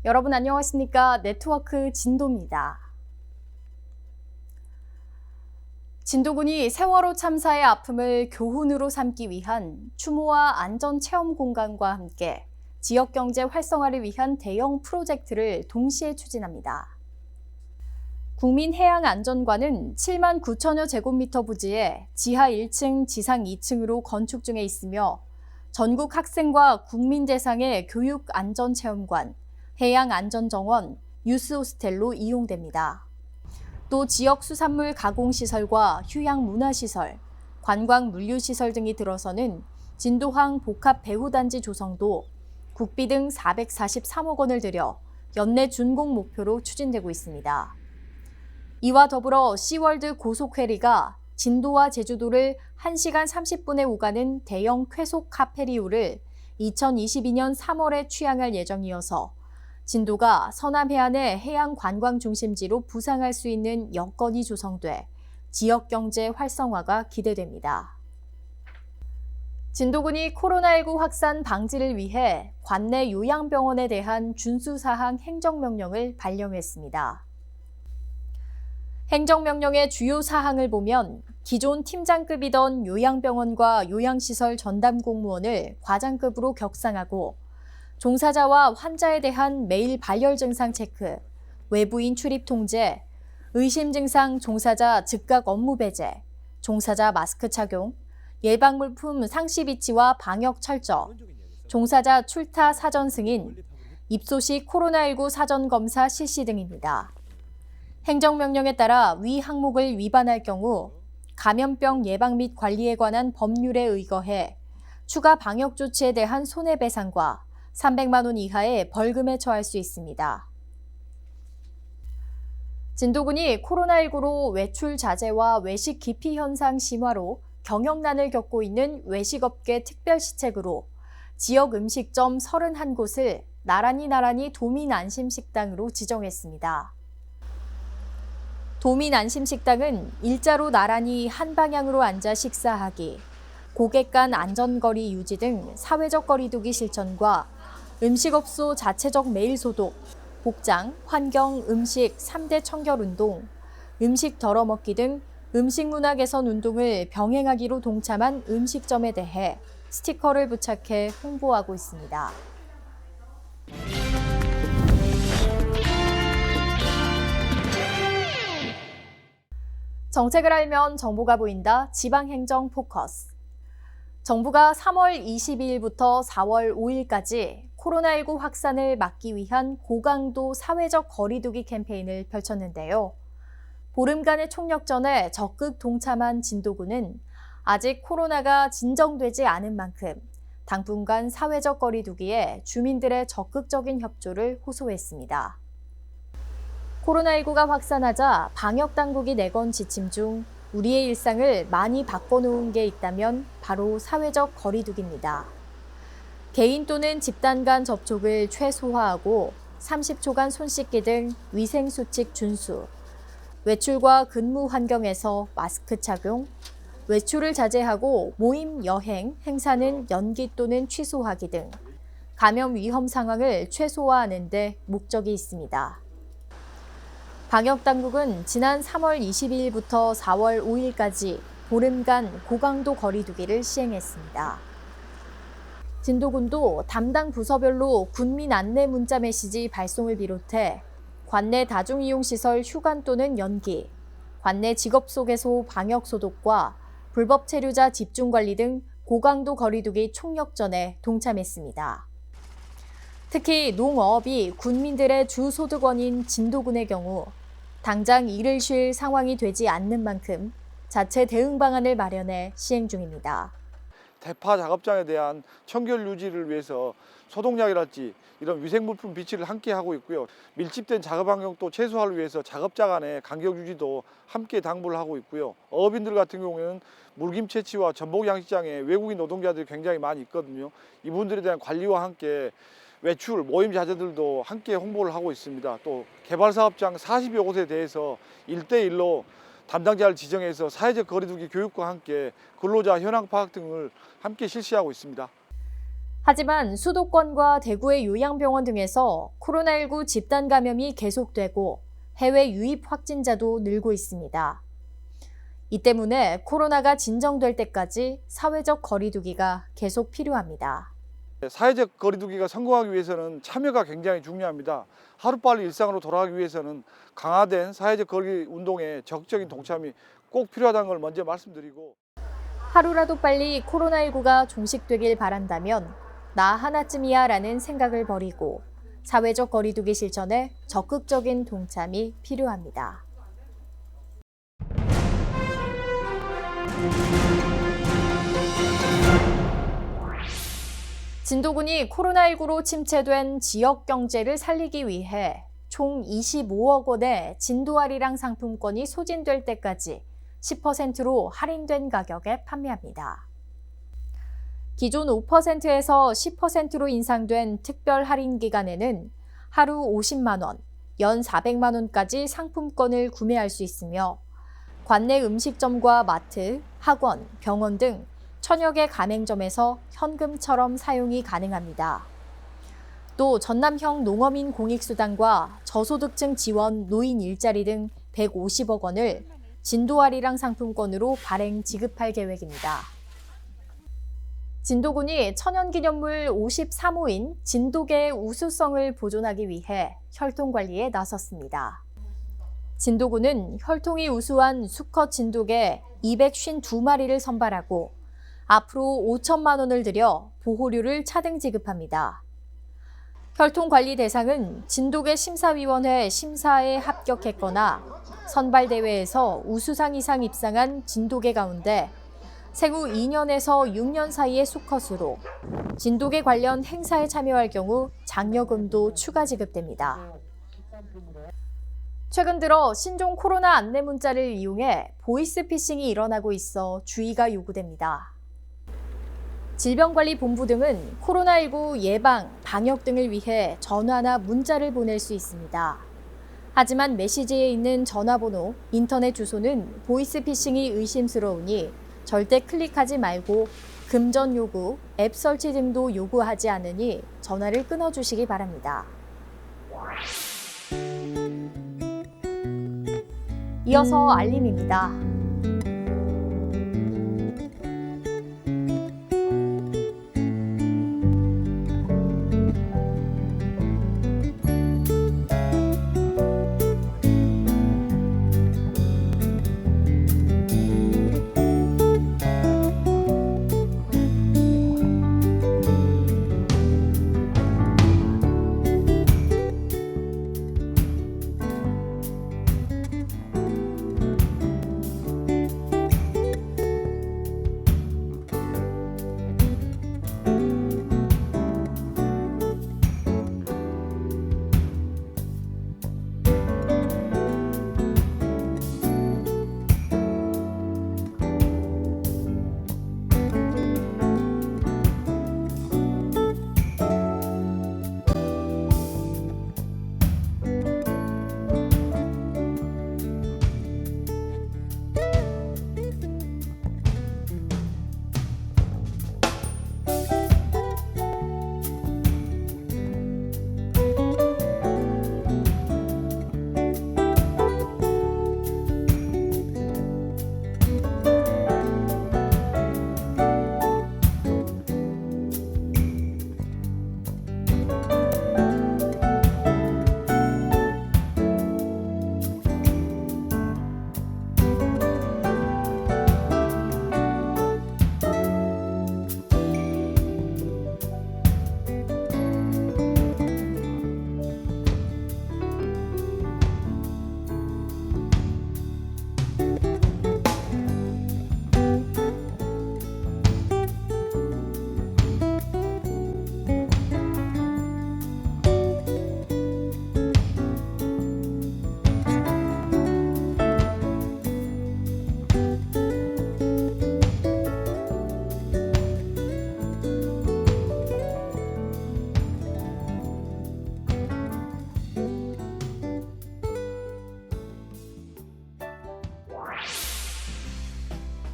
여러분 안녕하십니까? 네트워크 진도입니다. 진도군이 세월호 참사의 아픔을 교훈으로 삼기 위한 추모와 안전체험 공간과 함께 지역경제 활성화를 위한 대형 프로젝트를 동시에 추진합니다. 국민해양안전관은 7만 9천여 제곱미터 부지에 지하 1층, 지상 2층으로 건축 중에 있으며 전국 학생과 국민 대상의 교육안전체험관, 해양안전정원, 유스호스텔로 이용됩니다. 또 지역 수산물 가공시설과 휴양문화시설, 관광물류시설 등이 들어서는 진도항 복합배후단지 조성도 국비 등 443억 원을 들여 연내 준공 목표로 추진되고 있습니다. 이와 더불어 시월드 고속회리가 진도와 제주도를 1시간 30분에 오가는 대형 쾌속 카페리오를 2022년 3월에 취항할 예정이어서 진도가 서남 해안의 해양 관광 중심지로 부상할 수 있는 여건이 조성돼 지역 경제 활성화가 기대됩니다. 진도군이 코로나19 확산 방지를 위해 관내 요양병원에 대한 준수사항 행정명령을 발령했습니다. 행정명령의 주요 사항을 보면 기존 팀장급이던 요양병원과 요양시설 전담 공무원을 과장급으로 격상하고 종사자와 환자에 대한 매일 발열 증상 체크, 외부인 출입 통제, 의심 증상 종사자 즉각 업무 배제, 종사자 마스크 착용, 예방물품 상시 비치와 방역 철저, 종사자 출타 사전 승인, 입소 시 코로나19 사전 검사 실시 등입니다. 행정명령에 따라 위 항목을 위반할 경우 감염병 예방 및 관리에 관한 법률에 의거해 추가 방역 조치에 대한 손해배상과 300만 원 이하의 벌금에 처할 수 있습니다. 진도군이 코로나19로 외출 자제와 외식 기피 현상 심화로 경영난을 겪고 있는 외식업계 특별시책으로 지역 음식점 31곳을 나란히 도민 안심식당으로 지정했습니다. 도민 안심식당은 일자로 나란히 한 방향으로 앉아 식사하기, 고객 간 안전거리 유지 등 사회적 거리두기 실천과 음식업소 자체적 매일 소독, 복장, 환경, 음식 3대 청결운동, 음식 덜어먹기 등 음식 문화 개선 운동을 병행하기로 동참한 음식점에 대해 스티커를 부착해 홍보하고 있습니다. 정책을 알면 정보가 보인다. 지방행정 포커스. 정부가 3월 22일부터 4월 5일까지 코로나19 확산을 막기 위한 고강도 사회적 거리두기 캠페인을 펼쳤는데요. 보름간의 총력전에 적극 동참한 진도군은 아직 코로나가 진정되지 않은 만큼 당분간 사회적 거리두기에 주민들의 적극적인 협조를 호소했습니다. 코로나19가 확산하자 방역당국이 내건 지침 중 우리의 일상을 많이 바꿔놓은 게 있다면 바로 사회적 거리두기입니다. 개인 또는 집단 간 접촉을 최소화하고 30초간 손 씻기 등 위생수칙 준수, 외출과 근무 환경에서 마스크 착용, 외출을 자제하고 모임, 여행, 행사는 연기 또는 취소하기 등 감염 위험 상황을 최소화하는 데 목적이 있습니다. 방역당국은 지난 3월 22일부터 4월 5일까지 보름간 고강도 거리두기를 시행했습니다. 진도군도 담당 부서별로 군민 안내 문자 메시지 발송을 비롯해 관내 다중이용시설 휴관 또는 연기, 관내 직업소개소 방역 소독과 불법 체류자 집중관리 등 고강도 거리두기 총력전에 동참했습니다. 특히 농어업이 군민들의 주 소득원인 진도군의 경우 당장 일을 쉴 상황이 되지 않는 만큼 자체 대응 방안을 마련해 시행 중입니다. 대파 작업장에 대한 청결 유지를 위해서 소독약이랄지 이런 위생물품 비치를 함께 하고 있고요. 밀집된 작업 환경도 최소화를 위해서 작업자 간의 간격 유지도 함께 당부를 하고 있고요. 어업인들 같은 경우에는 물김 채취와 전복 양식장에 외국인 노동자들이 굉장히 많이 있거든요. 이분들에 대한 관리와 함께 외출, 모임 자제들도 함께 홍보를 하고 있습니다. 또 개발사업장 40여 곳에 대해서 1대1로 담당자를 지정해서 사회적 거리두기 교육과 함께 근로자 현황 파악 등을 함께 실시하고 있습니다. 하지만 수도권과 대구의 요양병원 등에서 코로나19 집단 감염이 계속되고 해외 유입 확진자도 늘고 있습니다. 이 때문에 코로나가 진정될 때까지 사회적 거리두기가 계속 필요합니다. 사회적 거리두기가 성공하기 위해서는 참여가 굉장히 중요합니다. 하루빨리 일상으로 돌아가기 위해서는 강화된 사회적 거리 운동에 적극적인 동참이 꼭 필요하다는 걸 먼저 말씀드리고, 하루라도 빨리 코로나19가 종식되길 바란다면 나 하나쯤이야 라는 생각을 버리고 사회적 거리두기 실천에 적극적인 동참이 필요합니다. 진도군이 코로나19로 침체된 지역 경제를 살리기 위해 총 25억 원의 진도아리랑 상품권이 소진될 때까지 10%로 할인된 가격에 판매합니다. 기존 5%에서 10%로 인상된 특별 할인 기간에는 하루 50만 원, 연 400만 원까지 상품권을 구매할 수 있으며 관내 음식점과 마트, 학원, 병원 등 천여 개 가맹점에서 현금처럼 사용이 가능합니다. 또 전남형 농어민 공익수당과 저소득층 지원 노인 일자리 등 150억 원을 진도아리랑 상품권으로 발행 지급할 계획입니다. 진도군이 천연기념물 53호인 진도개의 우수성을 보존하기 위해 혈통관리에 나섰습니다. 진도군은 혈통이 우수한 수컷 진도개 252마리를 선발하고 앞으로 5천만 원을 들여 보호료를 차등 지급합니다. 혈통관리 대상은 진도개 심사위원회 심사에 합격했거나 선발대회에서 우수상 이상 입상한 진도개 가운데 생후 2년에서 6년 사이의 수컷으로 진도개 관련 행사에 참여할 경우 장려금도 추가 지급됩니다. 최근 들어 신종 코로나 안내 문자를 이용해 보이스피싱이 일어나고 있어 주의가 요구됩니다. 질병관리본부 등은 코로나19 예방, 방역 등을 위해 전화나 문자를 보낼 수 있습니다. 하지만 메시지에 있는 전화번호, 인터넷 주소는 보이스피싱이 의심스러우니 절대 클릭하지 말고 금전 요구, 앱 설치 등도 요구하지 않으니 전화를 끊어주시기 바랍니다. 이어서 알림입니다.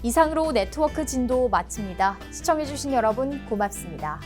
이상으로 네트워크 진도 마칩니다. 시청해주신 여러분 고맙습니다.